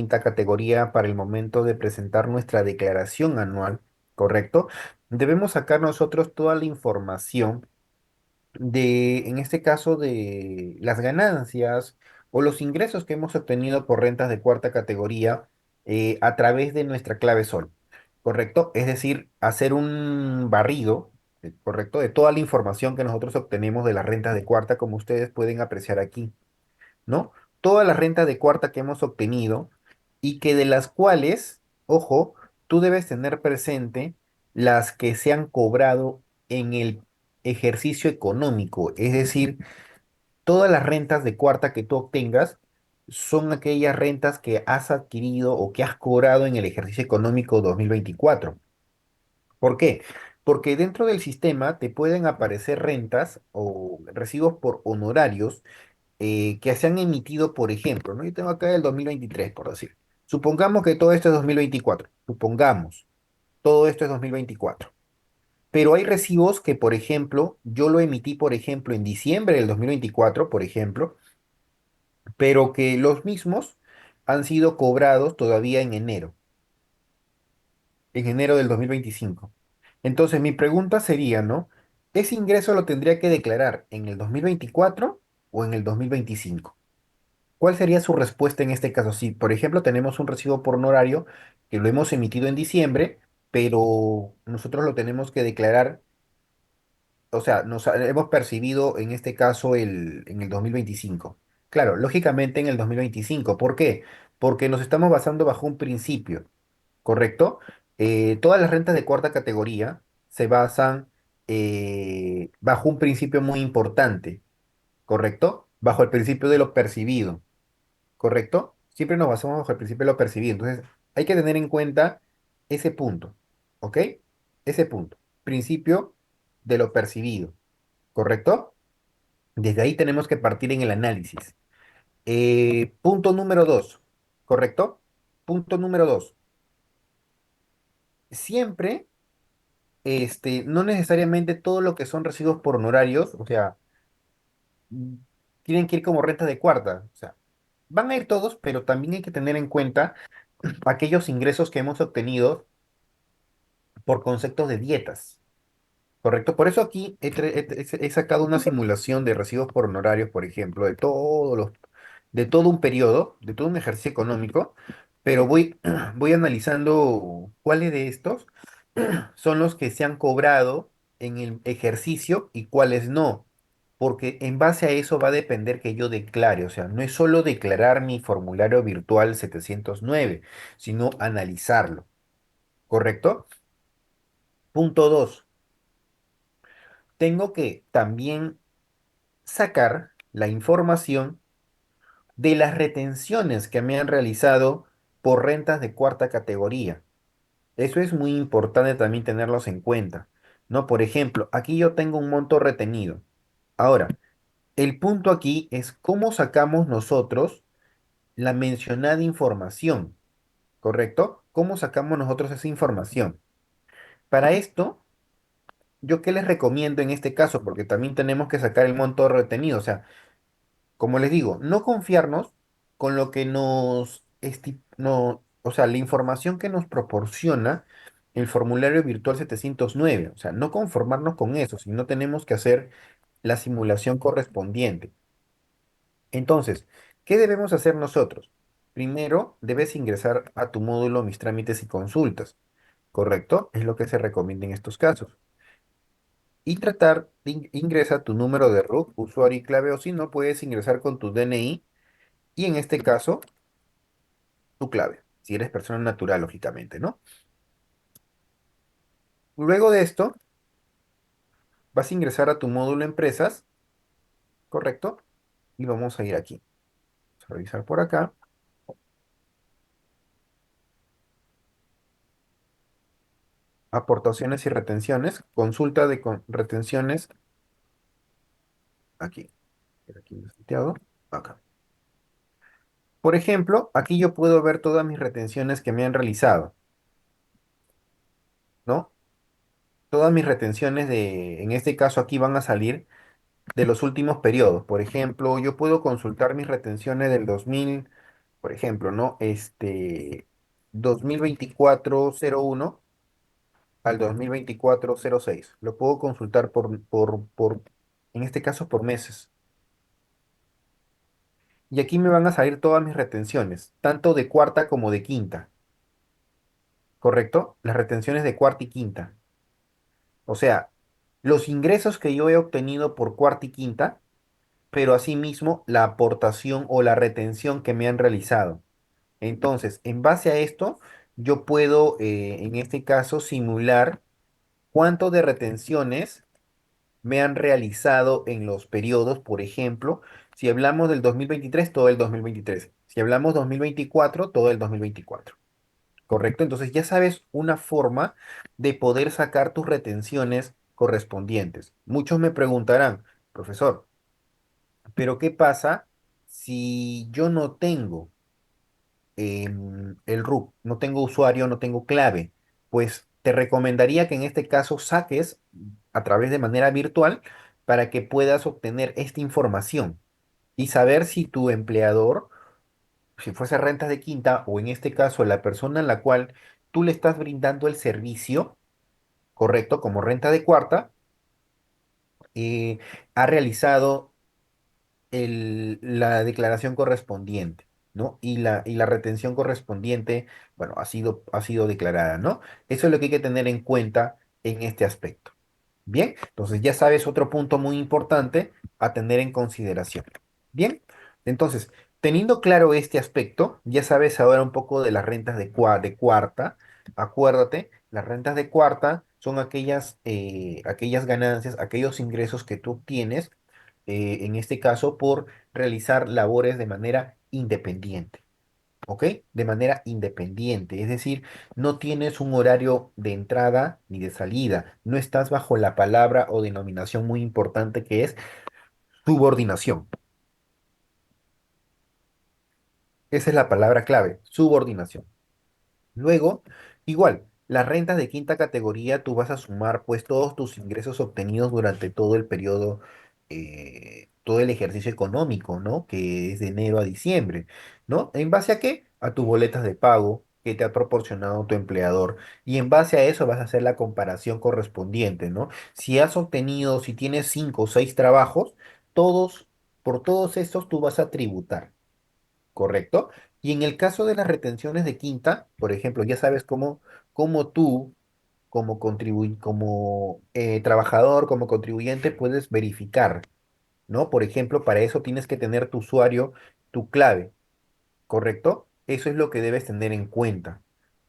quinta categoría para el momento de presentar nuestra declaración anual, ¿correcto? Debemos sacar nosotros toda la información de, en este caso, de las ganancias o los ingresos que hemos obtenido por rentas de cuarta categoría a través de nuestra clave Sol, ¿correcto? Es decir, hacer un barrido, ¿correcto? De toda la información que nosotros obtenemos de las rentas de cuarta, como ustedes pueden apreciar aquí, ¿no? Todas las rentas de cuarta que hemos obtenido y que de las cuales, ojo, tú debes tener presente las que se han cobrado en el ejercicio económico, es decir, todas las rentas de cuarta que tú obtengas son aquellas rentas que has adquirido o que has cobrado en el ejercicio económico 2024. ¿Por qué? Porque dentro del sistema te pueden aparecer rentas o recibos por honorarios que se han emitido, por ejemplo, ¿no? Yo tengo acá el 2023, por decir. Supongamos que todo esto es 2024. Supongamos, todo esto es 2024. Pero hay recibos que, por ejemplo, yo lo emití, por ejemplo, en diciembre del 2024, por ejemplo, pero que los mismos han sido cobrados todavía en enero del 2025. Entonces, mi pregunta sería, ¿no? ¿Ese ingreso lo tendría que declarar en el 2024 o en el 2025? ¿Cuál sería su respuesta en este caso? Si, por ejemplo, tenemos un recibo por honorario que lo hemos emitido en diciembre, pero nosotros lo tenemos que declarar, o sea, hemos percibido en este caso en el 2025. Claro, lógicamente en el 2025. ¿Por qué? Porque nos estamos basando bajo un principio, ¿correcto? Todas las rentas de cuarta categoría se basan bajo un principio muy importante, ¿correcto? Bajo el principio de lo percibido. ¿Correcto? Siempre nos basamos bajo el principio de lo percibido. Entonces, hay que tener en cuenta ese punto, ¿ok? Ese punto. Principio de lo percibido, ¿correcto? Desde ahí tenemos que partir en el análisis. Punto número dos, ¿correcto? Punto número dos. Siempre, no necesariamente todo lo que son recibos por honorarios, o sea, mm, tienen que ir como renta de cuarta. O sea, van a ir todos, pero también hay que tener en cuenta aquellos ingresos que hemos obtenido por conceptos de dietas, ¿correcto? Por eso aquí he sacado una simulación de recibos por honorarios, por ejemplo, de todo un periodo, de todo un ejercicio económico, pero voy analizando cuáles de estos son los que se han cobrado en el ejercicio y cuáles no. Porque en base a eso va a depender que yo declare, o sea, no es solo declarar mi formulario virtual 709, sino analizarlo, ¿correcto? Punto 2. Tengo que también sacar la información de las retenciones que me han realizado por rentas de cuarta categoría. Eso es muy importante también tenerlos en cuenta, ¿no? Por ejemplo, aquí yo tengo un monto retenido. Ahora, el punto aquí es cómo sacamos nosotros la mencionada información, ¿correcto? ¿Cómo sacamos nosotros esa información? Para esto, ¿yo qué les recomiendo en este caso? Porque también tenemos que sacar el monto retenido. O sea, como les digo, no confiarnos con lo que no, o sea, la información que nos proporciona el formulario virtual 709. O sea, no conformarnos con eso, sino tenemos que hacer la simulación correspondiente. Entonces, ¿qué debemos hacer nosotros? Primero, debes ingresar a tu módulo Mis trámites y consultas, ¿correcto? Es lo que se recomienda en estos casos. Y tratar de ingresa tu número de RUT, usuario y clave, o si no, puedes ingresar con tu DNI y en este caso, tu clave, si eres persona natural, lógicamente, ¿no? Luego de esto, vas a ingresar a tu módulo empresas, ¿correcto? Y vamos a ir aquí. Vamos a revisar por acá. Aportaciones y retenciones. Consulta de retenciones. Aquí. Aquí lo he seteado. Acá. Por ejemplo, aquí yo puedo ver todas mis retenciones que me han realizado, ¿no? Todas mis retenciones en este caso aquí van a salir de los últimos periodos. Por ejemplo, yo puedo consultar mis retenciones del 2000. Por ejemplo, ¿no? 2024-01 al 2024-06. Lo puedo consultar en este caso, por meses. Y aquí me van a salir todas mis retenciones, tanto de cuarta como de quinta, ¿correcto? Las retenciones de cuarta y quinta. O sea, los ingresos que yo he obtenido por cuarta y quinta, pero asimismo la aportación o la retención que me han realizado. Entonces, en base a esto, yo puedo, en este caso, simular cuánto de retenciones me han realizado en los periodos, por ejemplo, si hablamos del 2023, todo el 2023. Si hablamos 2024, todo el 2024. ¿Correcto? Entonces ya sabes una forma de poder sacar tus retenciones correspondientes. Muchos me preguntarán, profesor, ¿pero qué pasa si yo no tengo el RUC, no tengo usuario, no tengo clave? Pues te recomendaría que en este caso saques a través de manera virtual para que puedas obtener esta información y saber si tu empleador, si fuese rentas de quinta o en este caso la persona en la cual tú le estás brindando el servicio, correcto, como renta de cuarta, eh, ha realizado la declaración correspondiente, ¿no? Y la retención correspondiente, bueno, ha sido declarada, ¿no? Eso es lo que hay que tener en cuenta en este aspecto. Bien, entonces ya sabes otro punto muy importante a tener en consideración. Bien, entonces, teniendo claro este aspecto, ya sabes ahora un poco de las rentas de cuarta. Acuérdate, las rentas de cuarta son aquellas ganancias, aquellos ingresos que tú tienes, en este caso, por realizar labores de manera independiente. ¿Ok? De manera independiente, es decir, no tienes un horario de entrada ni de salida, no estás bajo la palabra o denominación muy importante que es subordinación. Esa es la palabra clave, subordinación. Luego, igual, las rentas de quinta categoría, tú vas a sumar pues todos tus ingresos obtenidos durante todo el periodo, todo el ejercicio económico, ¿no? Que es de enero a diciembre, ¿no? ¿En base a qué? A tus boletas de pago que te ha proporcionado tu empleador. Y en base a eso vas a hacer la comparación correspondiente, ¿no? Si has obtenido, si tienes 5 o 6 trabajos, todos, por todos estos tú vas a tributar. ¿Correcto? Y en el caso de las retenciones de quinta, por ejemplo, ya sabes cómo tú, como trabajador, como contribuyente, puedes verificar, ¿no? Por ejemplo, para eso tienes que tener tu usuario, tu clave. ¿Correcto? Eso es lo que debes tener en cuenta,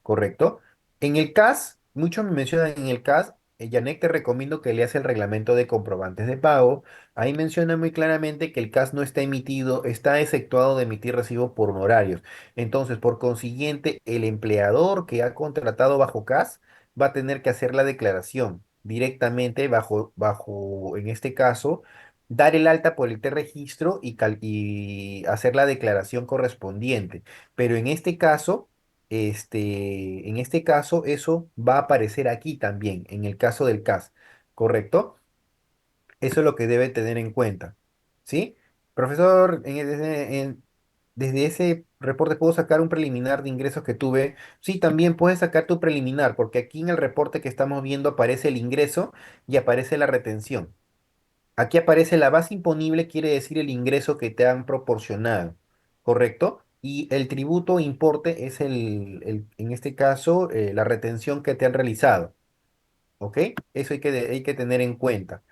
¿correcto? En el CAS, muchos me mencionan en el CAS, Janek, te recomiendo que leas el reglamento de comprobantes de pago. Ahí menciona muy claramente que el CAS no está emitido, está exceptuado de emitir recibo por honorarios. Entonces, por consiguiente, el empleador que ha contratado bajo CAS va a tener que hacer la declaración directamente en este caso, dar el alta por el T-registro y hacer la declaración correspondiente. Pero en este caso, eso va a aparecer aquí también, en el caso del CAS, ¿correcto? Eso es lo que debe tener en cuenta, ¿sí? Profesor, desde ese reporte puedo sacar un preliminar de ingresos que tuve. Sí, también puedes sacar tu preliminar, porque aquí en el reporte que estamos viendo aparece el ingreso y aparece la retención. Aquí aparece la base imponible, quiere decir el ingreso que te han proporcionado, ¿correcto? Y el tributo o importe es en este caso, la retención que te han realizado, ¿ok? Eso hay que tener en cuenta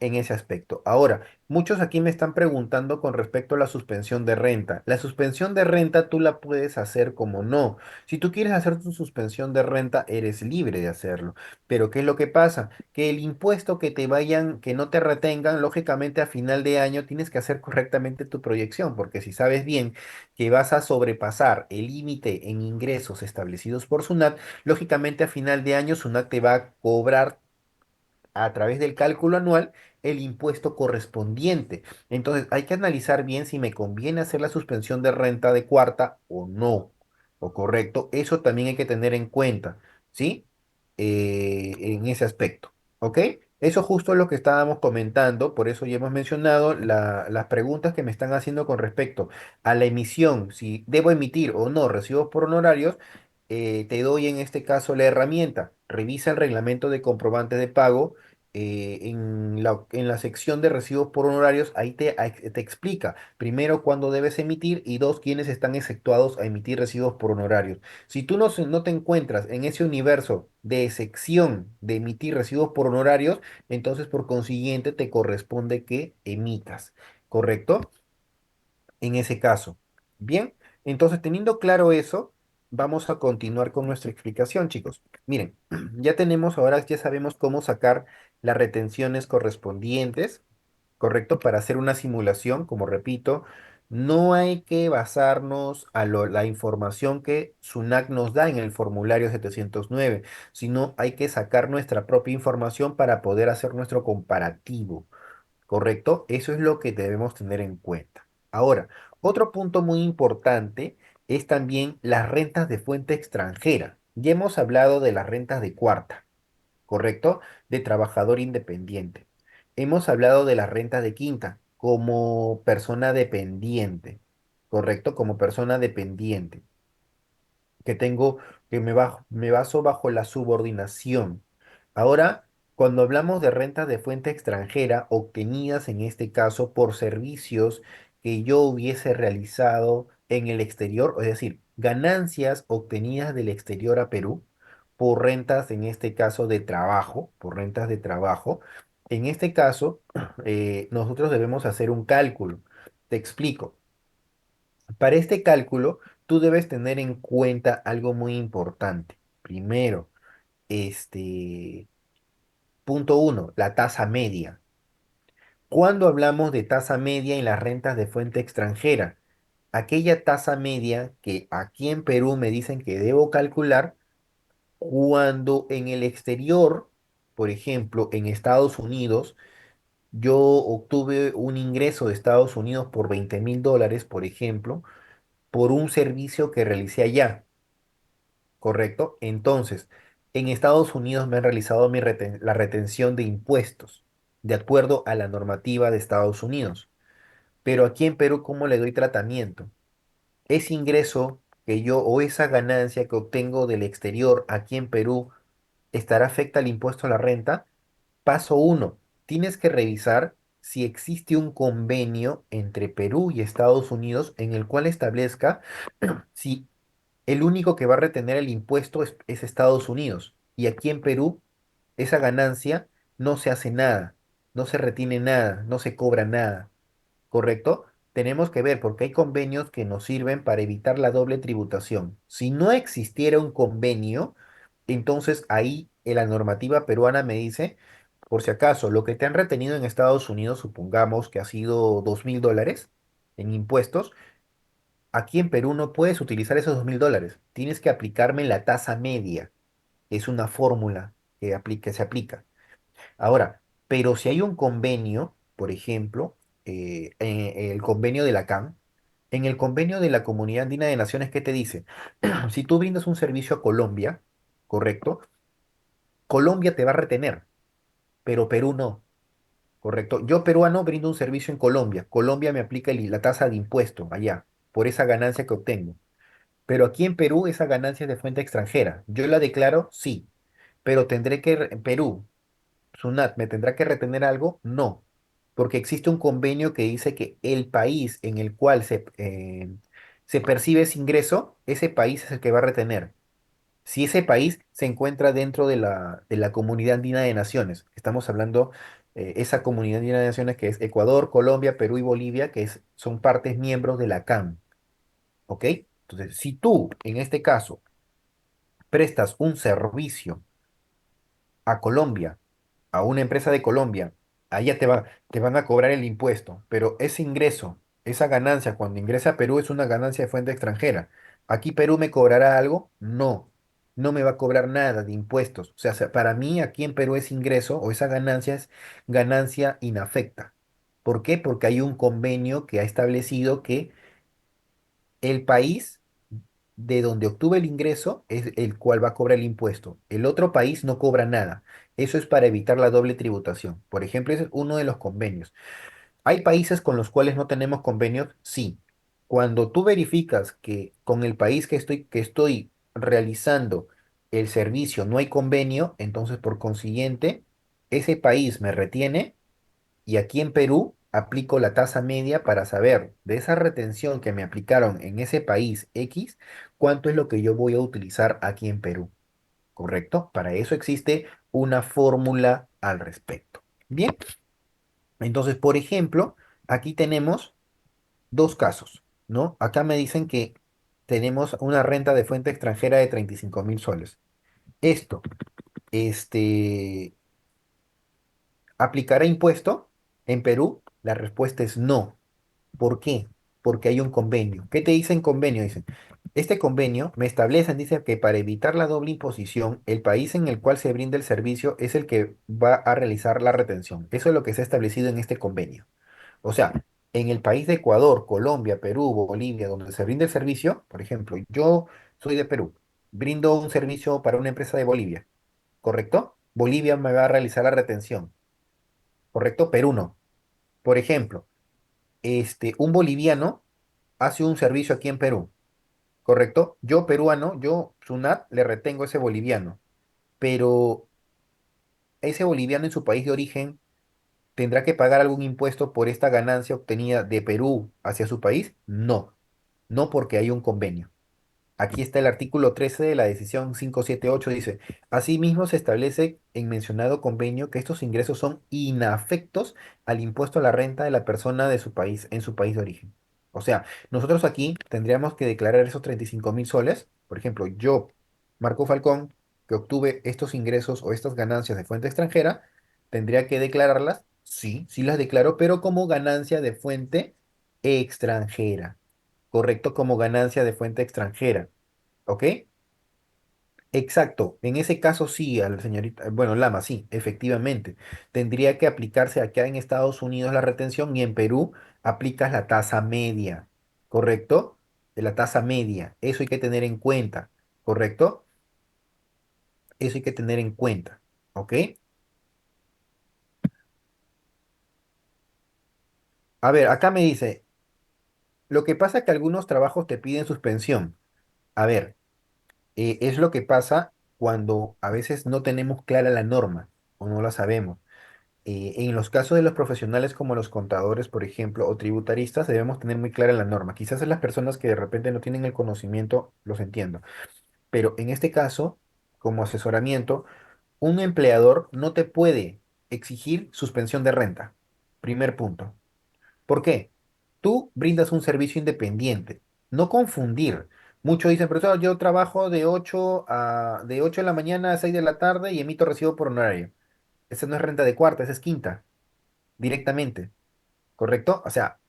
en ese aspecto. Ahora, muchos aquí me están preguntando con respecto a la suspensión de renta. La suspensión de renta tú la puedes hacer como no. Si tú quieres hacer tu suspensión de renta, eres libre de hacerlo. Pero ¿qué es lo que pasa? Que el impuesto que te vayan, que no te retengan, lógicamente a final de año tienes que hacer correctamente tu proyección, porque si sabes bien que vas a sobrepasar el límite en ingresos establecidos por SUNAT, lógicamente a final de año SUNAT te va a cobrar a través del cálculo anual el impuesto correspondiente. Entonces, hay que analizar bien si me conviene hacer la suspensión de renta de cuarta o no. ¿O correcto? Eso también hay que tener en cuenta, ¿sí? En ese aspecto. ¿Ok? Eso justo es lo que estábamos comentando, por eso ya hemos mencionado las preguntas que me están haciendo con respecto a la emisión, si debo emitir o no recibos por honorarios. Te doy en este caso la herramienta. Revisa el reglamento de comprobantes de pago. En la sección de recibos por honorarios, ahí te explica, primero, cuándo debes emitir y dos, quiénes están exceptuados a emitir recibos por honorarios. Si tú no te encuentras en ese universo de sección de emitir recibos por honorarios, entonces por consiguiente te corresponde que emitas, ¿correcto? En ese caso. Bien, entonces teniendo claro eso, vamos a continuar con nuestra explicación, chicos. Miren, ya tenemos, ahora ya sabemos cómo sacar las retenciones correspondientes, ¿correcto? Para hacer una simulación, como repito, no hay que basarnos a la información que SUNAT nos da en el formulario 709, sino hay que sacar nuestra propia información para poder hacer nuestro comparativo. ¿Correcto? Eso es lo que debemos tener en cuenta. Ahora, otro punto muy importante es también las rentas de fuente extranjera. Ya hemos hablado de las rentas de cuarta, ¿correcto? De trabajador independiente. Hemos hablado de las rentas de quinta como persona dependiente, ¿correcto? Como persona dependiente que tengo, me baso bajo la subordinación. Ahora, cuando hablamos de rentas de fuente extranjera, obtenidas en este caso por servicios que yo hubiese realizado en el exterior, es decir, ganancias obtenidas del exterior a Perú por rentas, en este caso de trabajo, por rentas de trabajo, en este caso, nosotros debemos hacer un cálculo. Te explico. Para este cálculo, tú debes tener en cuenta algo muy importante. Primero, este, punto uno, la tasa media. Cuando hablamos de tasa media en las rentas de fuente extranjera, aquella tasa media que aquí en Perú me dicen que debo calcular cuando en el exterior, por ejemplo, en Estados Unidos, yo obtuve un ingreso de Estados Unidos por $20.000, por ejemplo, por un servicio que realicé allá. ¿Correcto? Entonces, en Estados Unidos me han realizado la retención de impuestos, de acuerdo a la normativa de Estados Unidos. Pero aquí en Perú, ¿cómo le doy tratamiento? Ese ingreso que yo o esa ganancia que obtengo del exterior aquí en Perú, ¿estará afecta al impuesto a la renta? Paso uno, tienes que revisar si existe un convenio entre Perú y Estados Unidos en el cual establezca si el único que va a retener el impuesto es Estados Unidos. Y aquí en Perú, esa ganancia no se hace nada, no se retiene nada, no se cobra nada, ¿correcto? Tenemos que ver porque hay convenios que nos sirven para evitar la doble tributación. Si no existiera un convenio, entonces ahí en la normativa peruana me dice, por si acaso, lo que te han retenido en Estados Unidos, supongamos que ha sido $2.000 en impuestos. Aquí en Perú no puedes utilizar esos $2.000. Tienes que aplicarme la tasa media. Es una fórmula que se aplica. Ahora, pero si hay un convenio, por ejemplo, el convenio de la CAN, en el convenio de la Comunidad Andina de Naciones, ¿qué te dice? Si tú brindas un servicio a Colombia, ¿correcto? Colombia te va a retener, pero Perú no, ¿correcto? Yo, peruano, brindo un servicio en Colombia. Colombia me aplica la tasa de impuesto allá, por esa ganancia que obtengo. Pero aquí en Perú esa ganancia es de fuente extranjera. Yo la declaro, sí, pero tendré que, Perú, SUNAT, ¿me tendrá que retener algo? No, porque existe un convenio que dice que el país en el cual se percibe ese ingreso, ese país es el que va a retener. Si ese país se encuentra dentro de la Comunidad Andina de Naciones, estamos hablando, esa Comunidad Andina de Naciones que es Ecuador, Colombia, Perú y Bolivia, que son partes miembros de la CAM. ¿Ok? Entonces, si tú, en este caso, prestas un servicio a Colombia, a una empresa de Colombia, allá te van a cobrar el impuesto, pero ese ingreso, esa ganancia, cuando ingresa a Perú es una ganancia de fuente extranjera. ¿Aquí Perú me cobrará algo? No, no me va a cobrar nada de impuestos. O sea, para mí aquí en Perú ese ingreso o esa ganancia es ganancia inafecta. ¿Por qué? Porque hay un convenio que ha establecido que el país de donde obtuve el ingreso es el cual va a cobrar el impuesto. El otro país no cobra nada. Eso es para evitar la doble tributación. Por ejemplo, ese es uno de los convenios. ¿Hay países con los cuales no tenemos convenios? Sí. Cuando tú verificas que con el país que estoy realizando el servicio no hay convenio, entonces por consiguiente, ese país me retiene y aquí en Perú aplico la tasa media para saber de esa retención que me aplicaron en ese país X, cuánto es lo que yo voy a utilizar aquí en Perú. ¿Correcto? Para eso existe una fórmula al respecto. Bien, entonces, por ejemplo, aquí tenemos dos casos, ¿no? Acá me dicen que tenemos una renta de fuente extranjera de 35.000 soles. Esto, este, ¿aplicará impuesto en Perú? La respuesta es no. ¿Por qué? Porque hay un convenio. ¿Qué te dicen convenio? Dicen, este convenio me establecen, dice que para evitar la doble imposición, el país en el cual se brinda el servicio es el que va a realizar la retención. Eso es lo que se ha establecido en este convenio. O sea, en el país de Ecuador, Colombia, Perú, Bolivia, donde se brinda el servicio, por ejemplo, yo soy de Perú, brindo un servicio para una empresa de Bolivia, ¿correcto? Bolivia me va a realizar la retención, ¿correcto? Perú no. Por ejemplo, un boliviano hace un servicio aquí en Perú, ¿correcto? Yo, peruano, yo, SUNAT, le retengo a ese boliviano, pero ese boliviano en su país de origen tendrá que pagar algún impuesto por esta ganancia obtenida de Perú hacia su país. No, no porque hay un convenio. Aquí está el artículo 13 de la decisión 578, dice, asimismo se establece en mencionado convenio que estos ingresos son inafectos al impuesto a la renta de la persona de su país, en su país de origen. O sea, nosotros aquí tendríamos que declarar esos 35.000 soles. Por ejemplo, yo, Marco Falcón, que obtuve estos ingresos o estas ganancias de fuente extranjera, tendría que declararlas. Sí, sí las declaro, pero como ganancia de fuente extranjera. Correcto, como ganancia de fuente extranjera. ¿Ok? Exacto. En ese caso sí, a la señorita, bueno, Lama, sí, efectivamente. Tendría que aplicarse acá en Estados Unidos la retención y en Perú aplicas la tasa media. ¿Correcto? De la tasa media. Eso hay que tener en cuenta. ¿Correcto? Eso hay que tener en cuenta. ¿Ok? A ver, acá me dice, lo que pasa es que algunos trabajos te piden suspensión. A ver, es lo que pasa cuando a veces no tenemos clara la norma o no la sabemos. En los casos de los profesionales como los contadores, por ejemplo, o tributaristas, debemos tener muy clara la norma. Quizás en las personas que de repente no tienen el conocimiento, los entiendo. Pero en este caso, como asesoramiento, un empleador no te puede exigir suspensión de renta. Primer punto. ¿Por qué? Tú brindas un servicio independiente. No confundir. Muchos dicen, profesor, yo trabajo de 8 de la mañana a 6 de la tarde y emito recibo por honorario. Esa no es renta de cuarta, esa es quinta, directamente. ¿Correcto? O sea,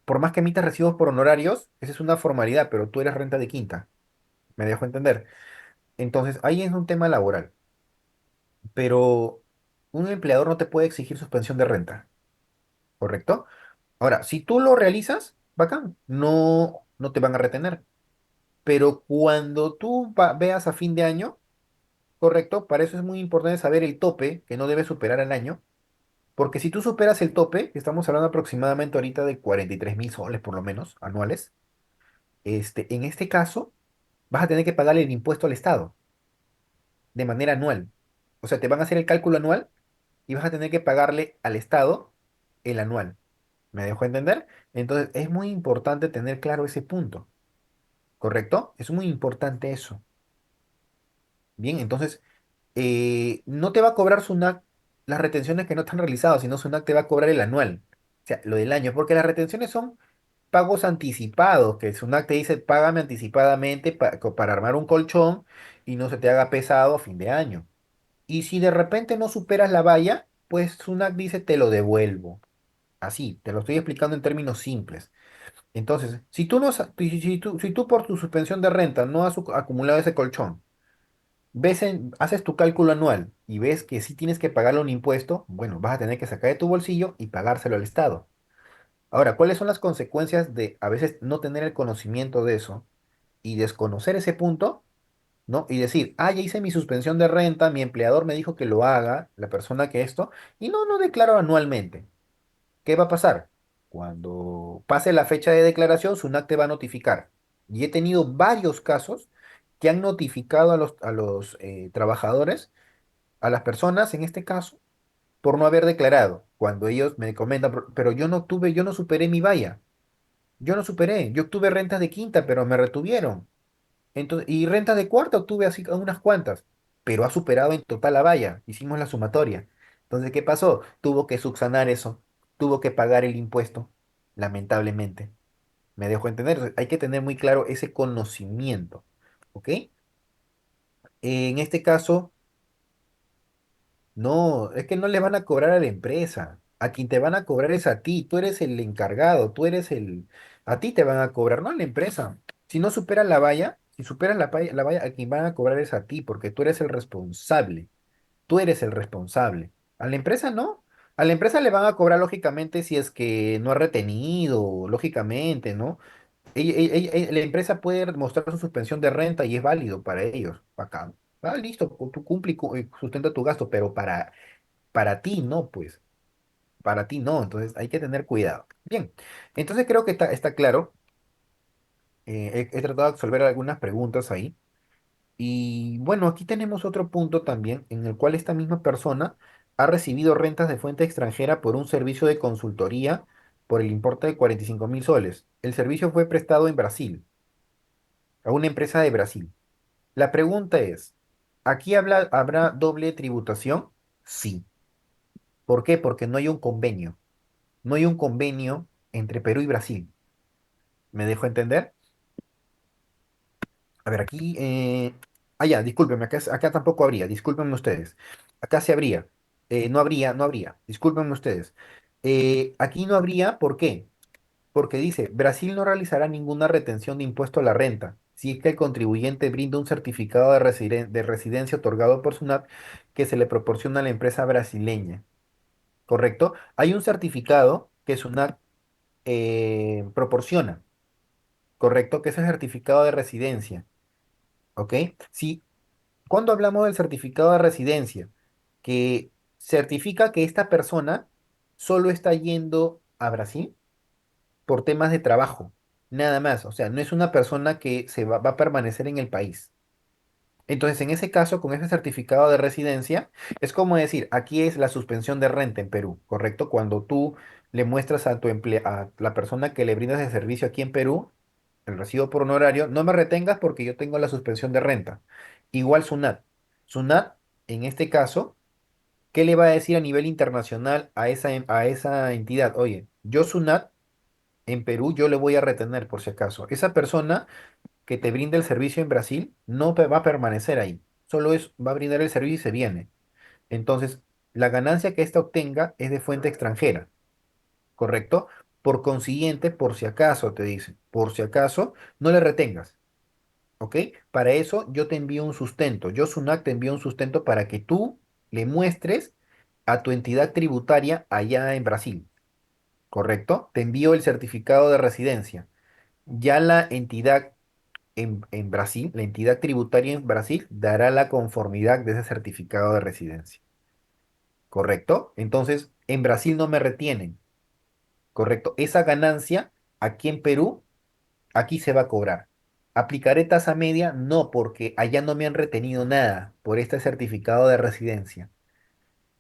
por más que emitas recibos por honorarios, esa es una formalidad, pero tú eres renta de quinta. ¿Me dejo entender? Entonces, ahí es un tema laboral, pero un empleador no te puede exigir suspensión de renta. ¿Correcto? Ahora, si tú lo realizas, bacán, no te van a retener. Pero cuando tú veas a fin de año, correcto, para eso es muy importante saber el tope que no debes superar al año, porque si tú superas el tope, que estamos hablando aproximadamente ahorita de 43.000 soles por lo menos anuales, en este caso vas a tener que pagarle el impuesto al Estado de manera anual. O sea, te van a hacer el cálculo anual y vas a tener que pagarle al Estado el anual. ¿Me dejo entender? Entonces, es muy importante tener claro ese punto, ¿correcto? Es muy importante eso. Bien, entonces, no te va a cobrar SUNAT las retenciones que no están realizadas, sino SUNAT te va a cobrar el anual, o sea, lo del año, porque las retenciones son pagos anticipados, que SUNAT te dice, págame anticipadamente para armar un colchón y no se te haga pesado a fin de año. Y si de repente no superas la valla, pues SUNAT dice, te lo devuelvo. Así, te lo estoy explicando en términos simples. Entonces, si tú, no, sa- si tú por tu suspensión de renta no has acumulado ese colchón, haces tu cálculo anual y ves que sí tienes que pagarle un impuesto, bueno, vas a tener que sacar de tu bolsillo y pagárselo al Estado. Ahora, ¿cuáles son las consecuencias de a veces no tener el conocimiento de eso? y desconocer ese punto, ¿no? Y decir, ah, ya hice mi suspensión de renta, mi empleador me dijo que lo haga, la persona que esto, y no declaro anualmente. ¿Qué va a pasar? Cuando pase la fecha de declaración, SUNAT te va a notificar. Y he tenido varios casos que han notificado a los trabajadores, a las personas en este caso, por no haber declarado. Cuando ellos me comentan, pero yo no superé mi valla. Yo no superé. Yo obtuve rentas de quinta, pero me retuvieron. Entonces, y rentas de cuarta obtuve así unas cuantas, pero ha superado en total la valla. Hicimos la sumatoria. Entonces, ¿qué pasó? Tuvo que subsanar eso, tuvo que pagar el impuesto, lamentablemente. Me dejó entender. Entonces, hay que tener muy claro ese conocimiento. ¿Ok? En este caso, no, es que no le van a cobrar a la empresa. A quien te van a cobrar es a ti. Tú eres el encargado, tú eres el... A ti te van a cobrar, no a la empresa. Si no superas la valla, si superas la valla, a quien van a cobrar es a ti, porque tú eres el responsable. Tú eres el responsable. A la empresa no. A la empresa le van a cobrar lógicamente si es que no ha retenido, lógicamente, ¿no? La empresa puede mostrar su suspensión de renta y es válido para ellos. Acá. Ah, listo, tú cumple y sustenta tu gasto, pero para ti no, pues, para ti no, entonces hay que tener cuidado. Bien, entonces creo que está claro. He tratado de resolver algunas preguntas ahí. Y bueno, aquí tenemos otro punto también en el cual esta misma persona ha recibido rentas de fuente extranjera por un servicio de consultoría por el importe de 45.000 soles. El servicio fue prestado en Brasil, a una empresa de Brasil. La pregunta es, ¿aquí habrá doble tributación? Sí. ¿Por qué? Porque no hay un convenio. No hay un convenio entre Perú y Brasil. ¿Me dejo entender? A ver, aquí... ya, discúlpenme, acá tampoco habría, discúlpenme ustedes. Acá sí habría. No habría, discúlpenme ustedes. Aquí no habría, ¿por qué? Porque dice, Brasil no realizará ninguna retención de impuesto a la renta, si es que el contribuyente brinda un certificado de residencia otorgado por SUNAT que se le proporciona a la empresa brasileña. ¿Correcto? Hay un certificado que SUNAT proporciona, ¿correcto? Que es el certificado de residencia, ¿ok? Si Cuando hablamos del certificado de residencia, que certifica que esta persona solo está yendo a Brasil por temas de trabajo, nada más. O sea, no es una persona que va a permanecer en el país. Entonces, en ese caso, con ese certificado de residencia, es como decir, aquí es la suspensión de renta en Perú, ¿correcto? Cuando tú le muestras a la persona que le brindas el servicio aquí en Perú, el recibo por honorario, no me retengas porque yo tengo la suspensión de renta. Igual SUNAT. SUNAT, en este caso, ¿qué le va a decir a nivel internacional a esa entidad? Oye, yo SUNAT en Perú, yo le voy a retener por si acaso. Esa persona que te brinda el servicio en Brasil no va a permanecer ahí. Solo va a brindar el servicio y se viene. Entonces, la ganancia que ésta obtenga es de fuente extranjera, ¿correcto? Por consiguiente, por si acaso, te dice, por si acaso, no le retengas. ¿Ok? Para eso yo te envío un sustento. Yo, SUNAT, te envío un sustento para que tú le muestres a tu entidad tributaria allá en Brasil. ¿Correcto? Te envío el certificado de residencia. Ya la entidad en Brasil, la entidad tributaria en Brasil, dará la conformidad de ese certificado de residencia. ¿Correcto? Entonces, en Brasil no me retienen. ¿Correcto? Esa ganancia aquí en Perú, aquí se va a cobrar. ¿Aplicaré tasa media? No, porque allá no me han retenido nada por este certificado de residencia.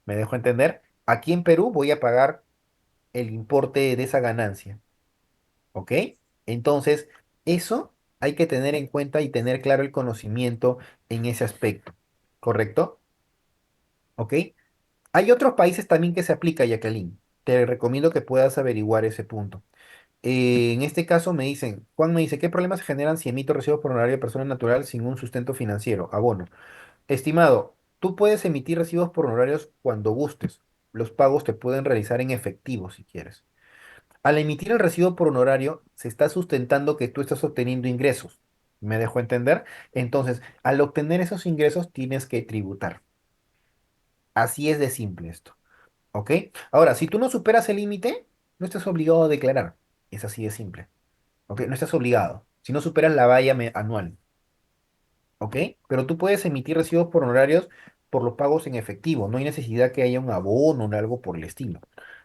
¿Me dejo entender? Aquí en Perú voy a pagar el importe de esa ganancia. ¿Ok? Entonces, eso hay que tener en cuenta y tener claro el conocimiento en ese aspecto. ¿Correcto? ¿Ok? Hay otros países también que se aplica, Jacqueline. Te recomiendo que puedas averiguar ese punto. En este caso Juan me dice, ¿qué problemas se generan si emito recibos por honorario de persona natural sin un sustento financiero? Abono. Estimado, tú puedes emitir recibos por honorarios cuando gustes. Los pagos te pueden realizar en efectivo si quieres. Al emitir el recibo por honorario, se está sustentando que tú estás obteniendo ingresos. ¿Me dejo entender? Entonces, al obtener esos ingresos, tienes que tributar. Así es de simple esto. ¿Ok? Ahora, si tú no superas el límite, no estás obligado a declarar. Es así de simple. ¿Ok? No estás obligado. si no superas la valla anual. ¿Ok? Pero tú puedes emitir recibos por honorarios por los pagos en efectivo. No hay necesidad que haya un abono o algo por el estilo.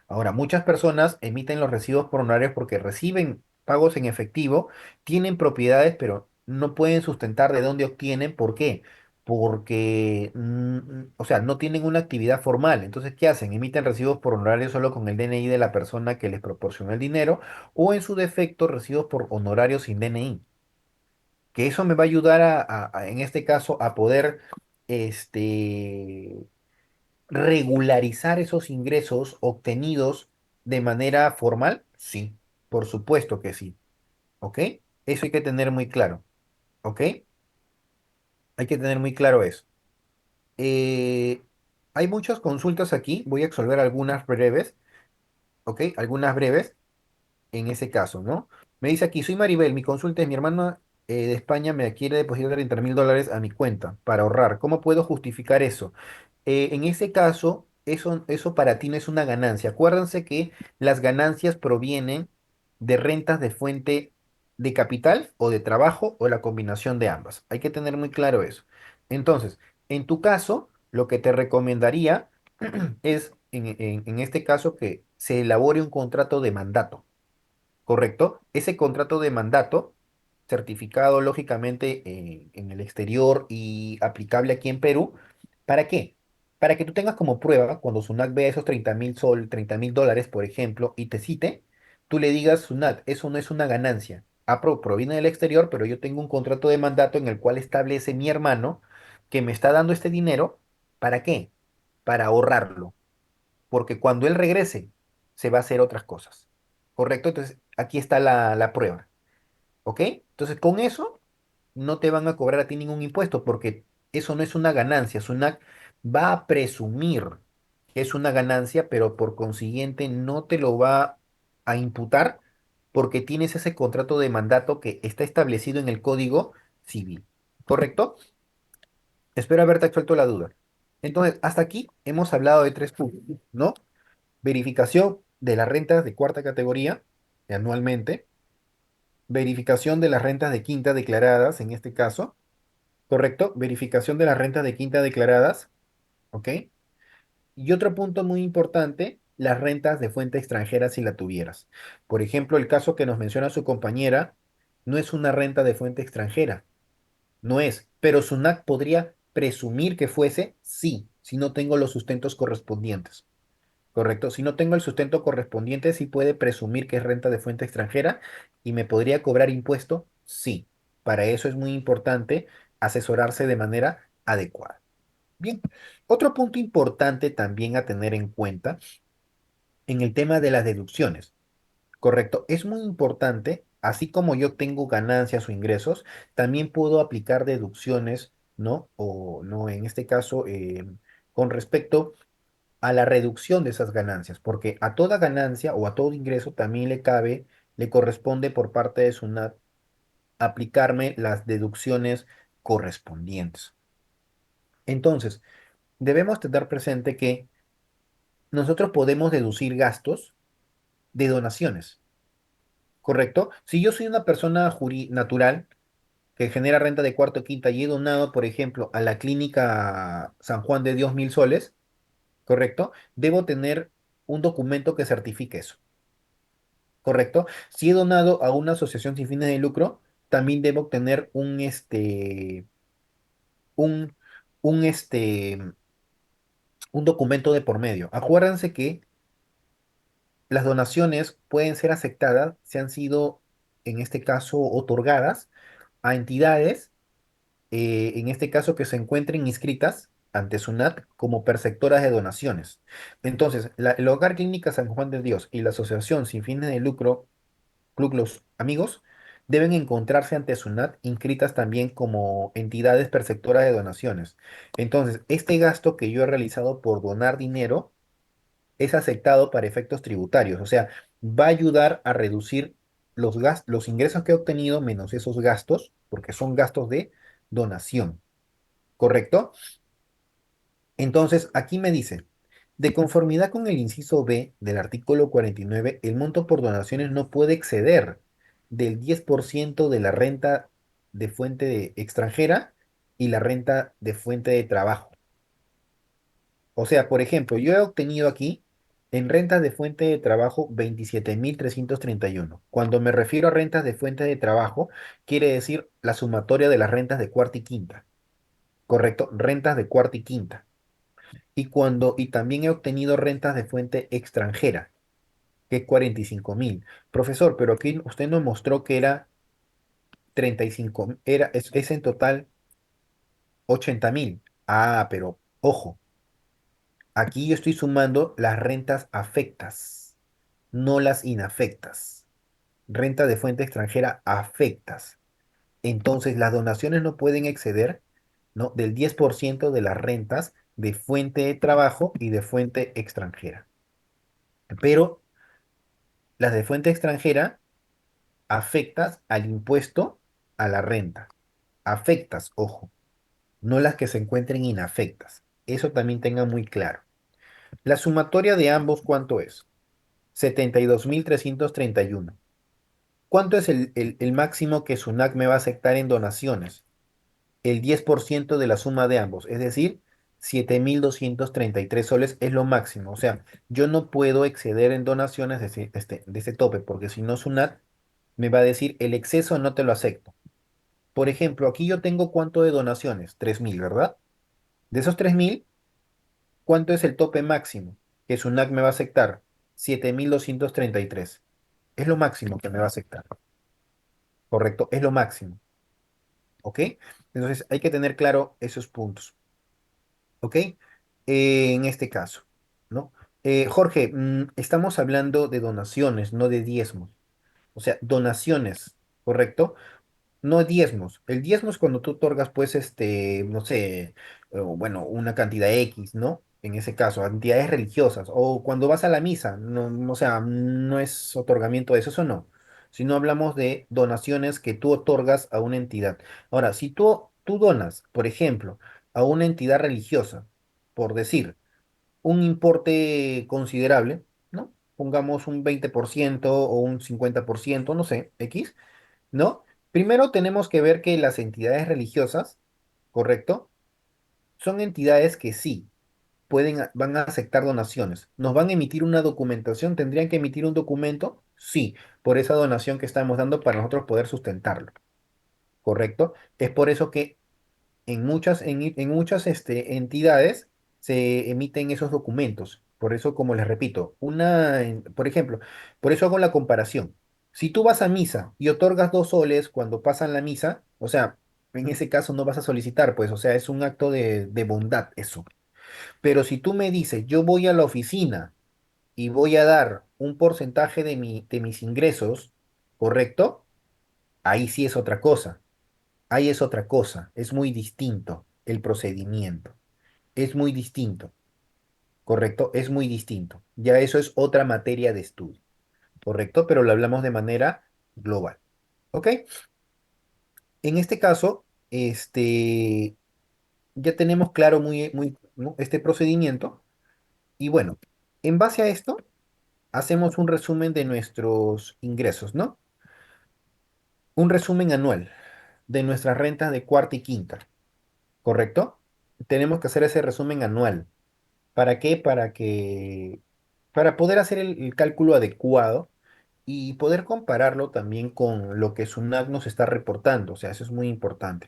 Ahora, muchas personas emiten los recibos por honorarios porque reciben pagos en efectivo, tienen propiedades, pero no pueden sustentar de dónde obtienen. ¿Por qué? Porque, o sea, no tienen una actividad formal. Entonces, ¿qué hacen? Emiten recibos por honorarios solo con el DNI de la persona que les proporcionó el dinero o en su defecto recibos por honorarios sin DNI, que eso me va a ayudar en este caso, a poder este, regularizar esos ingresos obtenidos de manera formal. Sí, por supuesto que sí. ¿Ok? Eso hay que tener muy claro. ¿Ok? Hay que tener muy claro eso. Eh, Hay muchas consultas aquí. Voy a resolver algunas breves. ¿Ok? Algunas breves en ese caso, ¿no? Me dice aquí, soy Maribel, mi consulta es mi hermana de España me quiere depositar $30.000 a mi cuenta para ahorrar. ¿Cómo puedo justificar eso? En ese caso, eso para ti no es una ganancia. Acuérdense que las ganancias provienen de rentas de fuente de capital o de trabajo o la combinación de ambas. Hay que tener muy claro eso. Entonces, en tu caso, lo que te recomendaría es, en este caso, que se elabore un contrato de mandato. ¿Correcto? Ese contrato de mandato, certificado lógicamente en el exterior y aplicable aquí en Perú, ¿para qué? Para que tú tengas como prueba, cuando SUNAT vea esos 30.000 dólares, por ejemplo, y te cite, tú le digas, SUNAT, eso no es una ganancia. Proviene del exterior, pero yo tengo un contrato de mandato en el cual establece mi hermano que me está dando este dinero, ¿para qué? Para ahorrarlo, porque cuando él regrese, se va a hacer otras cosas. ¿Correcto? Entonces, aquí está la prueba. ¿Ok? Entonces, con eso no te van a cobrar a ti ningún impuesto, porque eso no es una ganancia. SUNAT va a presumir que es una ganancia, pero por consiguiente no te lo va a imputar porque tienes ese contrato de mandato que está establecido en el Código Civil. ¿Correcto? Espero haberte absuelto la duda. Entonces, hasta aquí hemos hablado de tres puntos, ¿no? Verificación de las rentas de cuarta categoría anualmente, verificación de las rentas de quinta declaradas en este caso, ¿correcto? Verificación de las rentas de quinta declaradas, ¿ok? Y otro punto muy importante, las rentas de fuente extranjera si la tuvieras. Por ejemplo, el caso que nos menciona su compañera no es una renta de fuente extranjera, no es, pero SUNAT podría presumir que fuese, sí, si no tengo los sustentos correspondientes. Correcto. Si no tengo el sustento correspondiente, sí puede presumir que es renta de fuente extranjera y me podría cobrar impuesto. Sí. Para eso es muy importante asesorarse de manera adecuada. Bien. Otro punto importante también a tener en cuenta en el tema de las deducciones. Correcto. Es muy importante, así como yo tengo ganancias o ingresos, también puedo aplicar deducciones, ¿no? O no, en este caso, con respecto a la reducción de esas ganancias, porque a toda ganancia o a todo ingreso también le corresponde por parte de SUNAT aplicarme las deducciones correspondientes. Entonces, debemos tener presente que nosotros podemos deducir gastos de donaciones, ¿correcto? Si yo soy una persona natural que genera renta de cuarto o quinta y he donado, por ejemplo, a la clínica San Juan de Dios 1.000 soles, ¿correcto? Debo tener un documento que certifique eso. ¿Correcto? Si he donado a una asociación sin fines de lucro, también debo obtener un, un, este, un documento de por medio. Acuérdense que las donaciones pueden ser aceptadas si han sido, en este caso, otorgadas a entidades, en este caso, que se encuentren inscritas ante SUNAT como perceptoras de donaciones. Entonces, el Hogar Clínica San Juan de Dios y la Asociación sin fines de lucro Club Los Amigos deben encontrarse ante SUNAT inscritas también como entidades perceptoras de donaciones. Entonces, este gasto que yo he realizado por donar dinero es aceptado para efectos tributarios, o sea, va a ayudar a reducir los ingresos que he obtenido menos esos gastos, porque son gastos de donación, ¿correcto? Entonces, aquí me dice, de conformidad con el inciso B del artículo 49, el monto por donaciones no puede exceder del 10% de la renta de extranjera y la renta de fuente de trabajo. O sea, por ejemplo, yo he obtenido aquí en rentas de fuente de trabajo 27.331. Cuando me refiero a rentas de fuente de trabajo, quiere decir la sumatoria de las rentas de cuarta y quinta. ¿Correcto? Rentas de cuarta y quinta. Y también he obtenido rentas de fuente extranjera, que es 45.000. Profesor, pero aquí usted nos mostró que era 35, es en total 80.000. Ah, pero ojo, aquí yo estoy sumando las rentas afectas, no las inafectas. Renta de fuente extranjera afectas. Entonces, las donaciones no pueden exceder, ¿no?, del 10% de las rentas de fuente de trabajo y de fuente extranjera. Pero las de fuente extranjera afectas al impuesto a la renta. Afectas, ojo, no las que se encuentren inafectas. Eso también tenga muy claro. La sumatoria de ambos, ¿cuánto es? 72.331. ¿Cuánto es el máximo que SUNAT me va a aceptar en donaciones? El 10% de la suma de ambos, es decir, 7.233 soles es lo máximo. O sea, yo no puedo exceder en donaciones de ese tope, porque si no, SUNAT me va a decir el exceso no te lo acepto. Por ejemplo, aquí yo tengo cuánto de donaciones, 3.000, ¿verdad? De esos 3.000, ¿cuánto es el tope máximo que SUNAT me va a aceptar? 7.233. Es lo máximo que me va a aceptar, ¿correcto? Es lo máximo, ¿ok? Entonces hay que tener claro esos puntos. ¿Ok? En este caso, ¿no? Jorge, estamos hablando de donaciones, no de diezmos. O sea, donaciones, ¿correcto? No diezmos. El diezmo es cuando tú otorgas, pues, no sé, bueno, una cantidad X, ¿no? En ese caso, a entidades religiosas. O cuando vas a la misa, no, o sea, no es otorgamiento de eso, eso no. Sino hablamos de donaciones que tú otorgas a una entidad. Ahora, si tú donas, por ejemplo, a una entidad religiosa, por decir, un importe considerable, ¿no? Pongamos un 20% o un 50%, no sé, X, ¿no? Primero tenemos que ver que las entidades religiosas, ¿correcto? Son entidades que sí van a aceptar donaciones. ¿Nos van a emitir una documentación? ¿Tendrían que emitir un documento? Sí, por esa donación que estamos dando para nosotros poder sustentarlo, ¿correcto? Es por eso que en muchas entidades se emiten esos documentos. Por eso, como les repito, por ejemplo, por eso hago la comparación. Si tú vas a misa y otorgas 2 soles cuando pasan la misa, o sea, en ese caso no vas a solicitar, pues, o sea, es un acto de bondad eso. Pero si tú me dices, yo voy a la oficina y voy a dar un porcentaje de mis ingresos, ¿correcto? Ahí sí es otra cosa. Ahí es otra cosa, es muy distinto el procedimiento, es muy distinto, ¿correcto? Es muy distinto. Ya eso es otra materia de estudio, ¿correcto? Pero lo hablamos de manera global, ¿ok? En este caso, ya tenemos claro ¿no?, este procedimiento y bueno, en base a esto, hacemos un resumen de nuestros ingresos, ¿no? Un resumen anual de nuestras rentas de cuarta y quinta, ¿correcto? Tenemos que hacer ese resumen anual. ¿Para qué? Para poder hacer el cálculo adecuado y poder compararlo también con lo que SUNAT nos está reportando. O sea, eso es muy importante.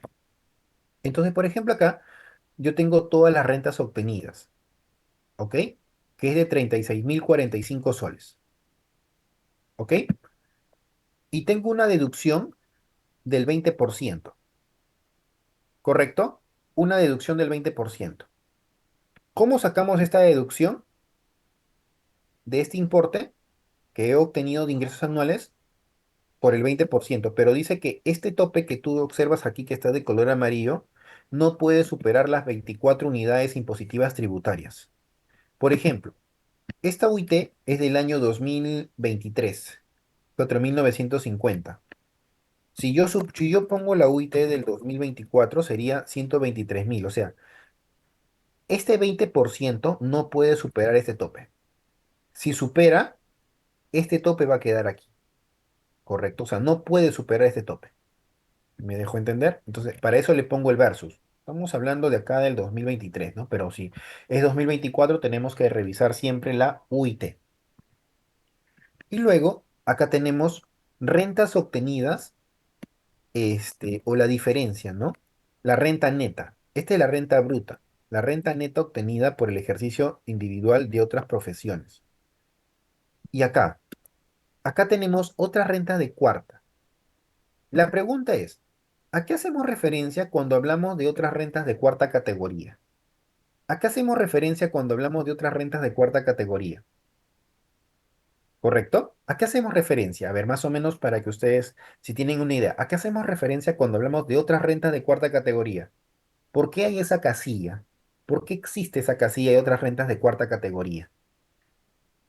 Entonces, por ejemplo, acá yo tengo todas las rentas obtenidas, ¿ok? Que es de 36.045 soles, ¿ok? Y tengo una deducción del 20%, ¿correcto? Una deducción del 20%. ¿Cómo sacamos esta deducción de este importe que he obtenido de ingresos anuales? Por el 20%, pero dice que este tope que tú observas aquí, que está de color amarillo, no puede superar las 24 unidades impositivas tributarias. Por ejemplo, esta UIT es del año 2023, 4.950. Si yo pongo la UIT del 2024, sería 123.000. O sea, este 20% no puede superar este tope. Si supera, este tope va a quedar aquí. ¿correcto? O sea, no puede superar este tope. ¿Me dejo entender? Entonces, para eso le pongo el versus. Estamos hablando de acá del 2023, ¿no? Pero si es 2024, tenemos que revisar siempre la UIT. Y luego, acá tenemos rentas obtenidas, o la diferencia, ¿no? La renta neta. Esta es la renta bruta. La renta neta obtenida por el ejercicio individual de otras profesiones. Y acá tenemos otra renta de cuarta. La pregunta es, ¿a qué hacemos referencia cuando hablamos de otras rentas de cuarta categoría? ¿A qué hacemos referencia cuando hablamos de otras rentas de cuarta categoría? ¿Correcto? ¿A qué hacemos referencia? A ver, más o menos para que ustedes, si tienen una idea, ¿a qué hacemos referencia cuando hablamos de otras rentas de cuarta categoría? ¿Por qué hay esa casilla? ¿Por qué existe esa casilla de otras rentas de cuarta categoría?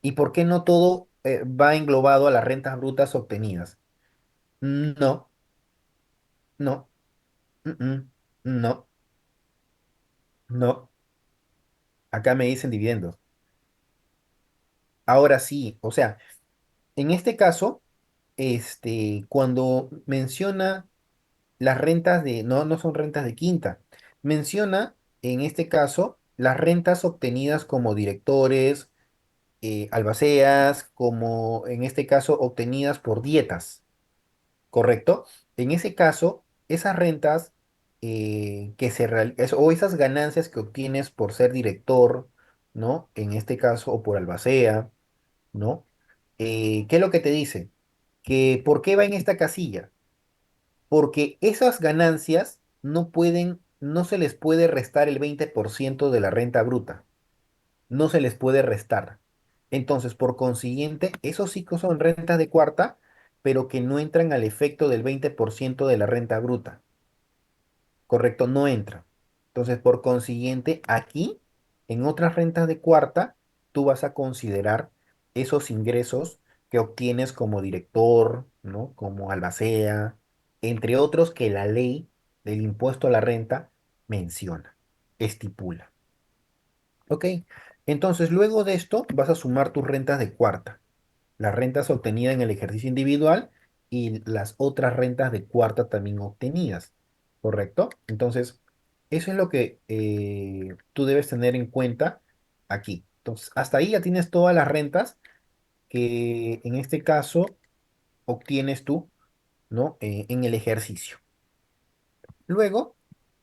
¿Y por qué no todo va englobado a las rentas brutas obtenidas? No, no, mm, no, no. Acá me dicen dividendos. Ahora sí, o sea, en este caso, cuando menciona las rentas no son rentas de quinta, menciona en este caso las rentas obtenidas como directores, albaceas, como en este caso obtenidas por dietas, ¿correcto? En ese caso, esas rentas o esas ganancias que obtienes por ser director, ¿no? En este caso, o por albacea, ¿no? ¿Qué es lo que te dice? Que ¿por qué va en esta casilla? Porque esas ganancias no se les puede restar el 20% de la renta bruta, no se les puede restar. Entonces, por consiguiente, esos sí que son rentas de cuarta, pero que no entran al efecto del 20% de la renta bruta. Correcto, no entra. Entonces, por consiguiente, aquí, en otras rentas de cuarta, tú vas a considerar esos ingresos que obtienes como director, ¿no? Como albacea, entre otros que la ley del impuesto a la renta menciona, estipula. ¿Ok? Entonces, luego de esto, vas a sumar tus rentas de cuarta, las rentas obtenidas en el ejercicio individual y las otras rentas de cuarta también obtenidas, ¿correcto? Entonces, eso es lo que tú debes tener en cuenta aquí. Entonces, hasta ahí ya tienes todas las rentas que en este caso obtienes tú, ¿no? En el ejercicio. Luego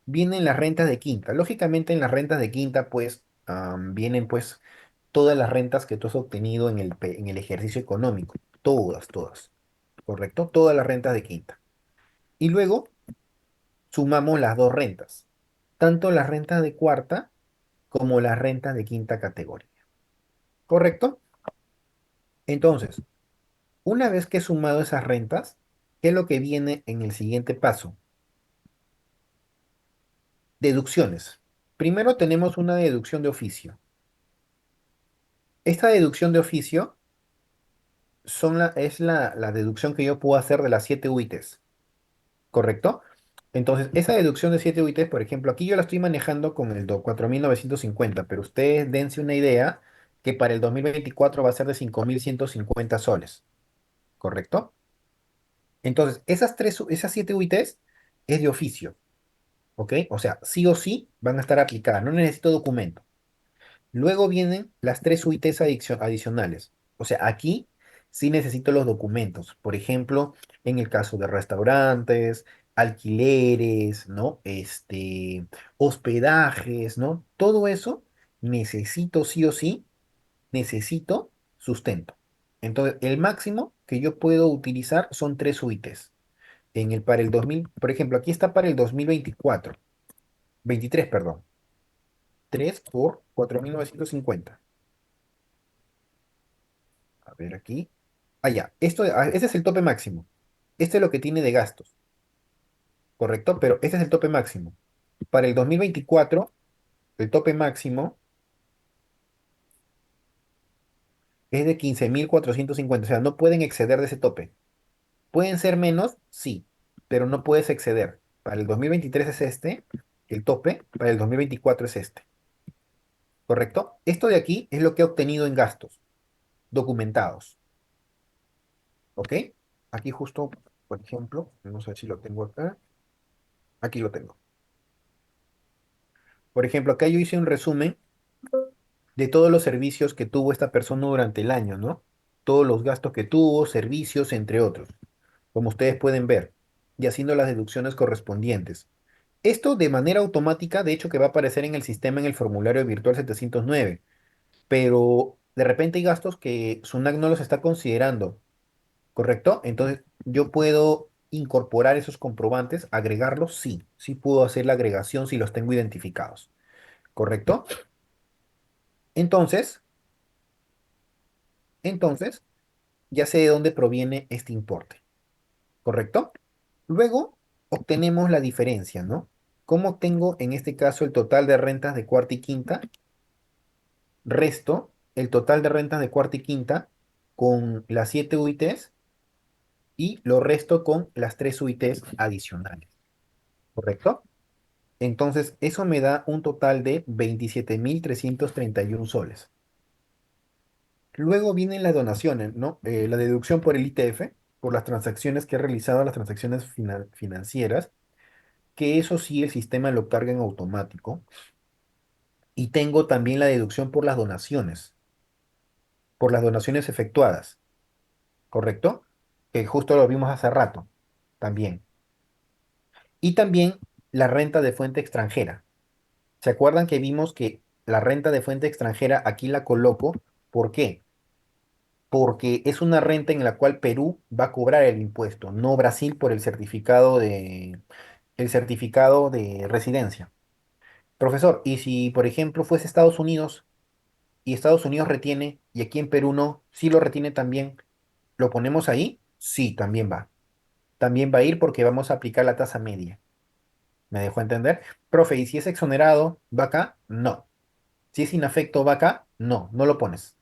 vienen las rentas de quinta. Lógicamente en las rentas de quinta, pues, vienen pues todas las rentas que tú has obtenido en el ejercicio económico. Todas, todas. ¿Correcto? Todas las rentas de quinta. Y luego sumamos las dos rentas, tanto las rentas de cuarta como las rentas de quinta categoría. ¿Correcto? Entonces, una vez que he sumado esas rentas, ¿qué es lo que viene en el siguiente paso? Deducciones. Primero tenemos una deducción de oficio. Esta deducción de oficio es la deducción que yo puedo hacer de las 7 UITs. ¿Correcto? Entonces, esa deducción de 7 UITs, por ejemplo, aquí yo la estoy manejando con el 4.950, pero ustedes dense una idea que para el 2024 va a ser de 5.150 soles, ¿correcto? Entonces, esas 7 UITs es de oficio, ¿ok? O sea, sí o sí van a estar aplicadas, no necesito documento. Luego vienen las tres UITs adicionales. O sea, aquí sí necesito los documentos. Por ejemplo, en el caso de restaurantes, alquileres, ¿no? Hospedajes, ¿no? Todo eso necesito sí o sí, necesito sustento. Entonces, el máximo que yo puedo utilizar son tres UITs. Para el 2000, por ejemplo, aquí está para el 2024, 23, perdón. 3 por 4.950. A ver aquí. Ah, ya. Ese es el tope máximo. Este es lo que tiene de gastos, ¿correcto? Pero este es el tope máximo. Para el 2024, el tope máximo es de 15.450. O sea, no pueden exceder de ese tope. ¿Pueden ser menos? Sí, pero no puedes exceder. Para el 2023 es este, el tope. Para el 2024 es este, ¿correcto? Esto de aquí es lo que he obtenido en gastos documentados, ¿ok? aquí justo, por ejemplo, no sé si lo tengo acá, aquí lo tengo. Por ejemplo, acá yo hice un resumen de todos los servicios que tuvo esta persona durante el año, ¿no? Todos los gastos que tuvo, servicios, entre otros, como ustedes pueden ver, y haciendo las deducciones correspondientes. Esto de manera automática, de hecho, que va a aparecer en el sistema en el formulario virtual 709, pero de repente hay gastos que SUNAT no los está considerando, ¿correcto? Entonces, yo puedo incorporar esos comprobantes, agregarlos, sí, sí puedo hacer la agregación si los tengo identificados, ¿correcto? Entonces, entonces, ya sé de dónde proviene este importe, ¿correcto? Luego, obtenemos la diferencia, ¿no? ¿Cómo obtengo en este caso el total de rentas de cuarta y quinta? Resto el total de rentas de cuarta y quinta con las 7 UITs y lo resto con las 3 UITs adicionales, ¿correcto? Entonces, eso me da un total de 27.331 soles. Luego vienen las donaciones, ¿no? La deducción por el ITF, por las transacciones que he realizado, las transacciones financieras, que eso sí el sistema lo carga en automático. Y tengo también la deducción por las donaciones efectuadas, ¿correcto? Que justo lo vimos hace rato, también. Y también la renta de fuente extranjera. ¿Se acuerdan que vimos que la renta de fuente extranjera aquí la coloco? ¿Por qué? Porque es una renta en la cual Perú va a cobrar el impuesto, no Brasil por el certificado de residencia. Profesor, ¿y si, por ejemplo, fuese Estados Unidos y Estados Unidos retiene y aquí en Perú no, sí lo retiene también, ¿lo ponemos ahí? Sí, también va. También va a ir porque vamos a aplicar la tasa media. ¿Me dejó entender? Profe, ¿y si es exonerado, va acá? No. Si es inafecto, va acá? No, no lo pones.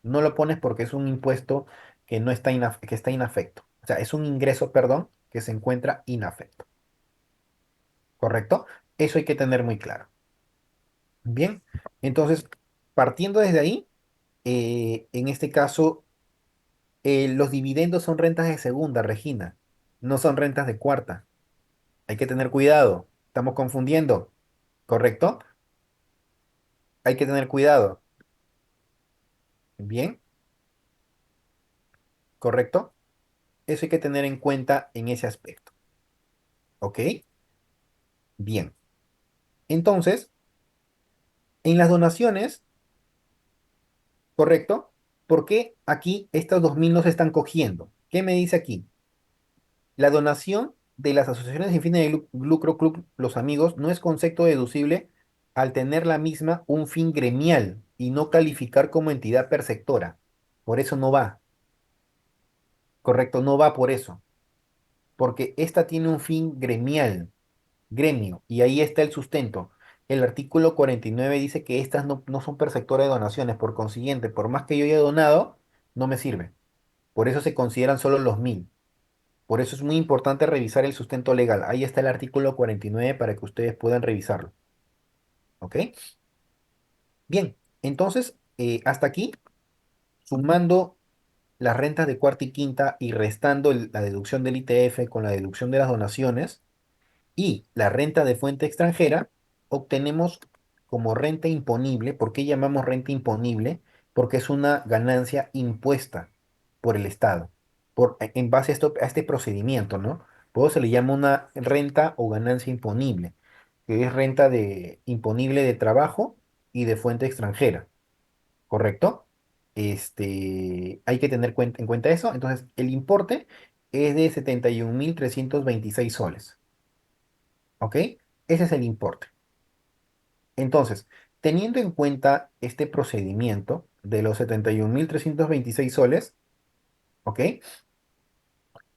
No lo pones porque es un impuesto que no está que está inafecto. O sea, es un ingreso, perdón, que se encuentra inafecto. ¿Correcto? Eso hay que tener muy claro. Bien, entonces, partiendo desde ahí, en este caso, los dividendos son rentas de segunda, Regina, no son rentas de cuarta. Hay que tener cuidado. Estamos confundiendo. ¿Correcto? Hay que tener cuidado. Bien, ¿correcto? Eso hay que tener en cuenta en ese aspecto. ¿Ok? Bien. Entonces, en las donaciones, ¿correcto? ¿Por qué aquí estos 2.000 no se están cogiendo? ¿Qué me dice aquí? La donación de las asociaciones sin fines de lucro, Club Los Amigos, no es concepto deducible al tener la misma un fin gremial y no calificar como entidad perceptora. Por eso no va, ¿correcto? No va por eso, porque esta tiene un fin gremial, gremio, y ahí está el sustento. El artículo 49 dice que estas no son perceptoras de donaciones, por consiguiente, por más que yo haya donado, no me sirve. Por eso se consideran solo los 1.000. Por eso es muy importante revisar el sustento legal. Ahí está el artículo 49 para que ustedes puedan revisarlo. ¿Ok? Bien, entonces, hasta aquí, sumando las rentas de cuarta y quinta y restando la deducción del ITF con la deducción de las donaciones y la renta de fuente extranjera, obtenemos como renta imponible. ¿Por qué llamamos renta imponible? Porque es una ganancia impuesta por el Estado, en base a este procedimiento, ¿no? Por eso se le llama una renta o ganancia imponible, que es renta imponible de trabajo y de fuente extranjera, ¿correcto? Hay que tener en cuenta eso. Entonces, el importe es de 71.326 soles. ¿Ok? Ese es el importe. Entonces, teniendo en cuenta este procedimiento de los 71.326 soles, ¿ok?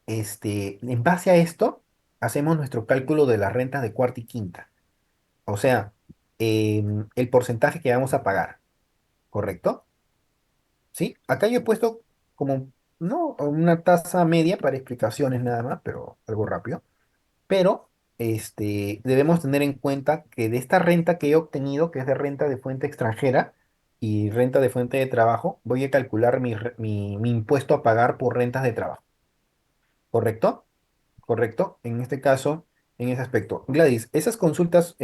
En base a esto, hacemos nuestro cálculo de las rentas de cuarta y quinta. O sea, el porcentaje que vamos a pagar, ¿correcto? ¿Sí? Acá yo he puesto como, no, una tasa media para explicaciones nada más, pero algo rápido. Pero debemos tener en cuenta que de esta renta que he obtenido, que es de renta de fuente extranjera y renta de fuente de trabajo, voy a calcular mi impuesto a pagar por rentas de trabajo. ¿correcto? ¿Correcto? En este caso, en ese aspecto. Gladys, esas consultas,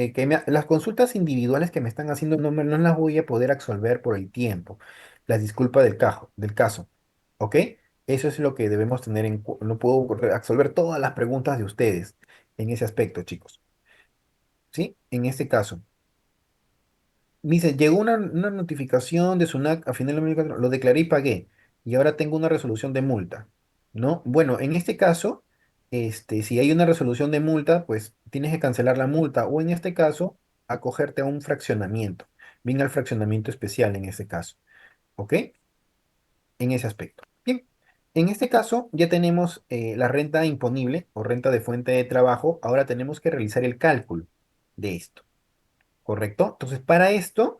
las consultas individuales que me están haciendo no las voy a poder absolver por el tiempo. Las disculpas del caso. ¿Ok? Eso es lo que debemos tener no puedo absolver todas las preguntas de ustedes en ese aspecto, chicos. ¿Sí? En este caso. Dice, llegó una notificación de SUNAT a final de 2024, lo declaré y pagué, y ahora tengo una resolución de multa, ¿no? Bueno, en este caso, si hay una resolución de multa, pues tienes que cancelar la multa, o en este caso, acogerte a un fraccionamiento. Bien al fraccionamiento especial en ese caso, ¿ok? En ese aspecto. Bien, en este caso ya tenemos la renta imponible o renta de fuente de trabajo, ahora tenemos que realizar el cálculo de esto, ¿correcto? Entonces, para esto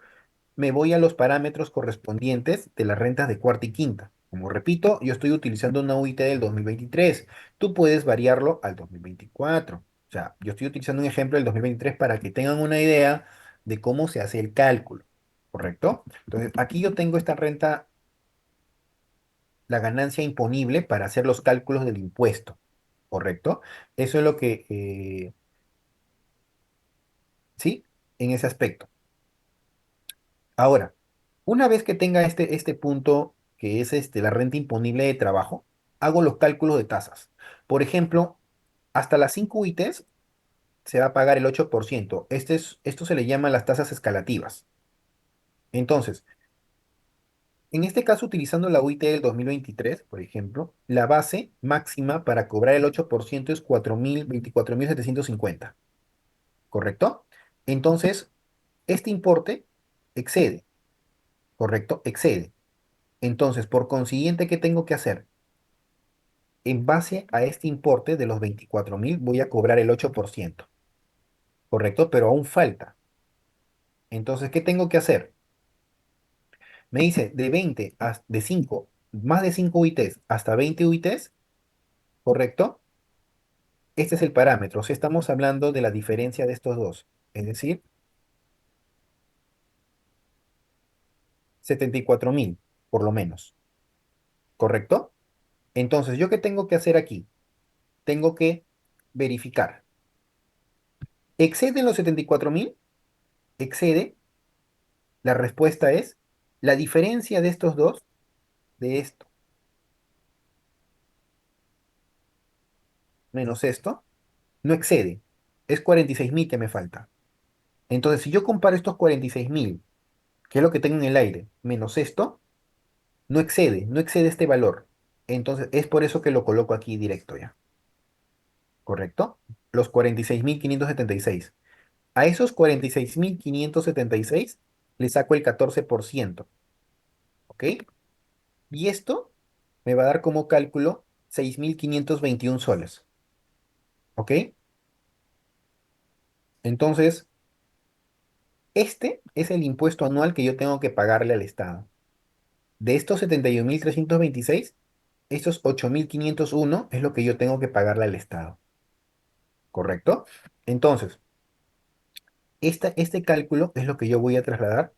me voy a los parámetros correspondientes de las rentas de cuarta y quinta. Como repito, yo estoy utilizando una UIT del 2023. Tú puedes variarlo al 2024. O sea, yo estoy utilizando un ejemplo del 2023 para que tengan una idea de cómo se hace el cálculo. ¿Correcto? Entonces, aquí yo tengo esta renta, la ganancia imponible para hacer los cálculos del impuesto. ¿Correcto? Eso es lo que, sí, en ese aspecto. Ahora, una vez que tenga este punto, que es la renta imponible de trabajo, hago los cálculos de tasas. Por ejemplo, hasta las 5 UITs se va a pagar el 8%. Esto se le llama las tasas escalativas. Entonces, en este caso, utilizando la UIT del 2023, por ejemplo, la base máxima para cobrar el 8% es 24.750. ¿Correcto? Entonces, este importe excede, ¿correcto? Excede. Entonces, por consiguiente, ¿qué tengo que hacer? En base a este importe de los 24.000, voy a cobrar el 8%, ¿correcto? Pero aún falta. Entonces, ¿qué tengo que hacer? Me dice de 5, más de 5 UITs hasta 20 UITs, ¿correcto? Este es el parámetro. O sea, estamos hablando de la diferencia de estos dos, es decir, 74.000, por lo menos, ¿correcto? Entonces, ¿yo qué tengo que hacer aquí? Tengo que verificar. ¿Exceden los 74.000? ¿Excede? La respuesta es la diferencia de estos dos, de esto menos esto, no excede. Es 46.000 que me falta. Entonces, si yo comparo estos 46.000, que es lo que tengo en el aire, menos esto, no excede este valor. Entonces, es por eso que lo coloco aquí directo ya. ¿Correcto? Los 46.576. A esos 46.576 le saco el 14%. ¿Ok? Y esto me va a dar como cálculo 6.521 soles. ¿Ok? Entonces, este es el impuesto anual que yo tengo que pagarle al Estado. De estos 71.326, estos 8.501 es lo que yo tengo que pagarle al Estado. ¿Correcto? Entonces, este cálculo es lo que yo voy a trasladar.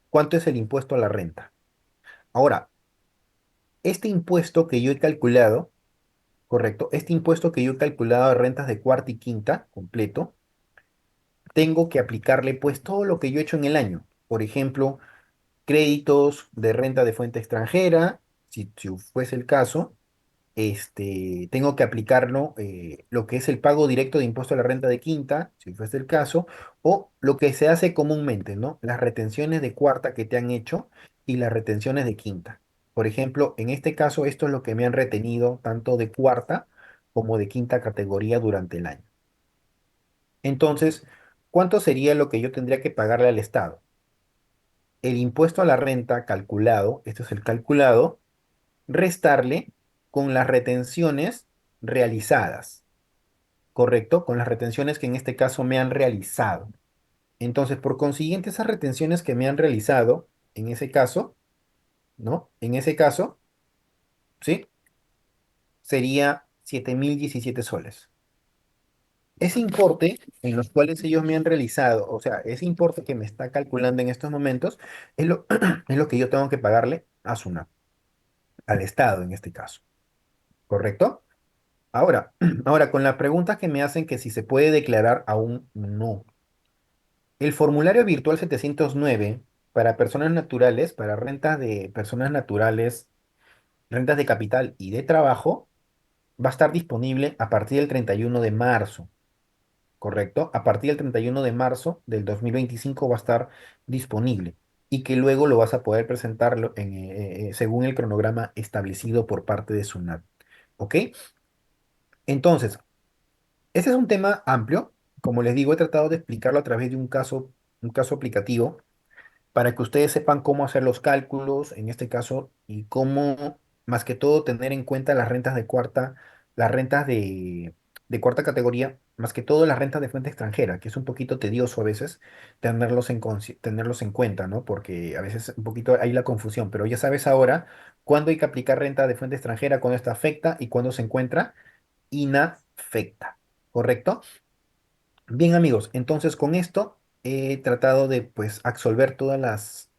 ¿Cuánto es el impuesto a la renta? Ahora, este impuesto que yo he calculado, ¿correcto? Este impuesto que yo he calculado a rentas de cuarta y quinta, completo, tengo que aplicarle pues todo lo que yo he hecho en el año. Por ejemplo, créditos de renta de fuente extranjera, si fuese el caso, tengo que aplicarlo, lo que es el pago directo de impuesto a la renta de quinta, si fuese el caso, o lo que se hace comúnmente, ¿no? Las retenciones de cuarta que te han hecho y las retenciones de quinta. Por ejemplo, en este caso, esto es lo que me han retenido tanto de cuarta como de quinta categoría durante el año. Entonces, ¿cuánto sería lo que yo tendría que pagarle al Estado? El impuesto a la renta calculado, esto es el calculado, restarle con las retenciones realizadas, ¿correcto? Con las retenciones que en este caso me han realizado. Entonces, por consiguiente, esas retenciones que me han realizado, en ese caso, ¿no? En ese caso, ¿sí? Sería 7.017 soles. Ese importe en los cuales ellos me han realizado, o sea, ese importe que me está calculando en estos momentos, es lo, es lo que yo tengo que pagarle a SUNAT, al Estado en este caso. ¿correcto? Ahora, ahora con la pregunta que me hacen que si se puede declarar, aún no. El formulario virtual 709 para personas naturales, para rentas de personas naturales, rentas de capital y de trabajo, va a estar disponible a partir del 31 de marzo, ¿correcto? A partir del 31 de marzo del 2025 va a estar disponible y que luego lo vas a poder presentarlo según el cronograma establecido por parte de SUNAT. ¿Ok? Entonces, este es un tema amplio. Como les digo, he tratado de explicarlo a través de un caso aplicativo para que ustedes sepan cómo hacer los cálculos en este caso y cómo, más que todo, tener en cuenta las rentas de cuarta, las rentas de cuarta categoría, más que todo las rentas de fuente extranjera, que es un poquito tedioso a veces tenerlos en cuenta, ¿no? Porque a veces un poquito hay la confusión, pero ya sabes ahora cuándo hay que aplicar renta de fuente extranjera, cuándo está afecta y cuándo se encuentra inafecta, ¿correcto? Bien, amigos, entonces con esto he tratado de pues absolver todas las